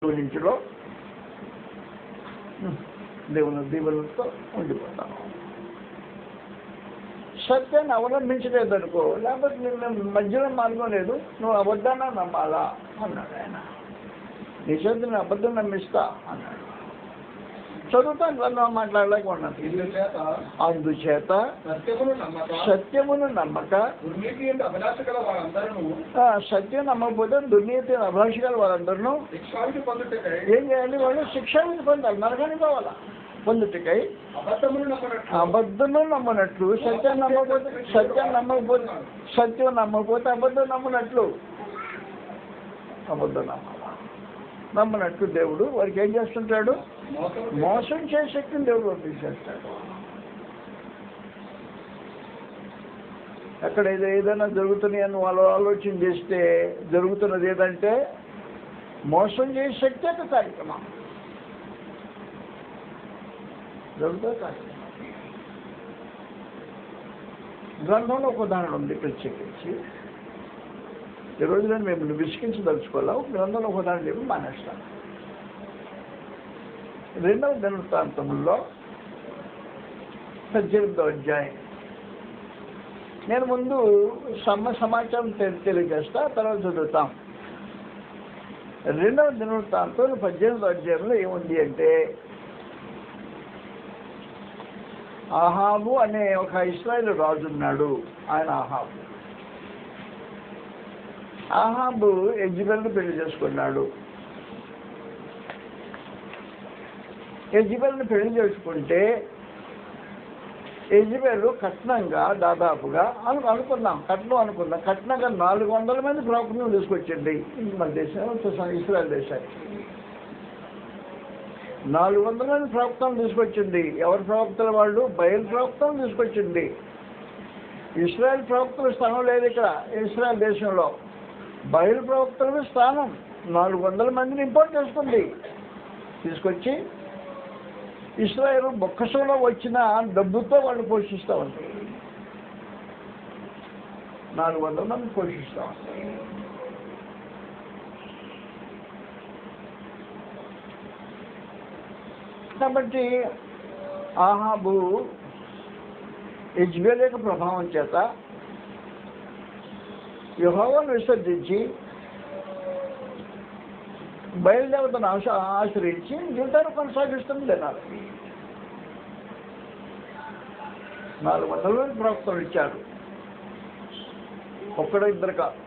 గురించిలో దేవుని దీవెనలతో ఉండిపోతాను. సత్యాన్ని అవలంబించలేదనుకో, లేకపోతే నిన్ను మధ్యలో మార్గం లేదు, నువ్వు అబద్ధాన్ని నమ్మాలా అన్నాడు ఆయన. నీ చేతి నేను అబద్ధం నమ్మిస్తా అన్నాడు. చదువుతాను కన్నా మాట్లాడలేక ఉన్నాను. అందుచేత సత్యమును నమ్మక, సత్యం నమ్మకపోతే దుర్నీతి అభిలాష గల వారందరూ ఏం చేయాలి? వాళ్ళు శిక్షణ పొందాలి, నరకాన్ని పోవాలా. పొందుటకై అబద్ధము నమ్మనట్లు సత్యం నమ్మకపోతే అబద్ధం నమ్మనట్లు, అబద్ధం నమ్మనట్లు దేవుడు వారికి ఏం చేస్తుంటాడు? మోసం చేసే శక్తిని దేవుడు పంపించేస్తాడు. అక్కడ ఏదైనా జరుగుతున్నాయని వాళ్ళు ఆలోచన చేస్తే జరుగుతున్నది ఏదంటే మోసం చేసే శక్తి యొక్క కార్యక్రమం జరుగుతుంది. గ్రంథంలో ఒక ఉదాహరణ ఉంది ప్రత్యేకించి. ఈరోజు నేను మిమ్మల్ని విసిగించదలుచుకోవాలా, గ్రంథంలో ఒక ఉదాహరణ చెప్పి మానేస్తాను. 2వ దినవృత్తాంతంలో 18వ అధ్యాయం. నేను ముందు సమాచారం తెలియజేస్తా, తర్వాత చదువుతాం. 2వ దినవృత్తాంతం 18వ అధ్యాయంలో ఏముంది అంటే, ఆహాబు అనే ఒక ఇశ్రాయేలు రాజు ఉన్నాడు. ఆయన ఆహాబు యెజెబెల్ను పెళ్లి చేసుకున్నాడు. యెజెబెల్ను పెళ్లి చేసుకుంటే యెజెబెలు కట్నంగా దాదాపుగా అనుకుందాం కట్నంగా 400 మంది ప్రవక్తలను తీసుకొచ్చింది. మన దేశం ఇశ్రాయేల్ దేశానికి 400 మంది ప్రవక్తలను తీసుకొచ్చింది. ఎవరి ప్రవక్తలు? వాళ్ళు బయలు ప్రవక్తలను తీసుకొచ్చింది. ఇశ్రాయేల్ ప్రవక్తల స్థానం లేదు ఇక్కడ ఇశ్రాయేల్ దేశంలో. బయలు ప్రవక్తలకు స్థానం 400 మందిని ఇంపోర్ట్ తీసుకొచ్చి ఇశ్రాయేలు బొక్కసంలో వచ్చిన డబ్బుతో వాళ్ళు పోషిస్తూ ఉంటారు. 400 మంది పోషిస్తూ ఉంటారు. కాబట్టి ఆహాబు యెజెబెల్ యొక్క ప్రభావం చేత యెహోవాను విసర్జించి బయలుదేవతను ఆశ్రయించి జీవితాన్ని కొనసాగిస్తుంది. 400 మంది ప్రవక్తలు ఇచ్చారు, ఒక్కడో ఇద్దరు కాదు.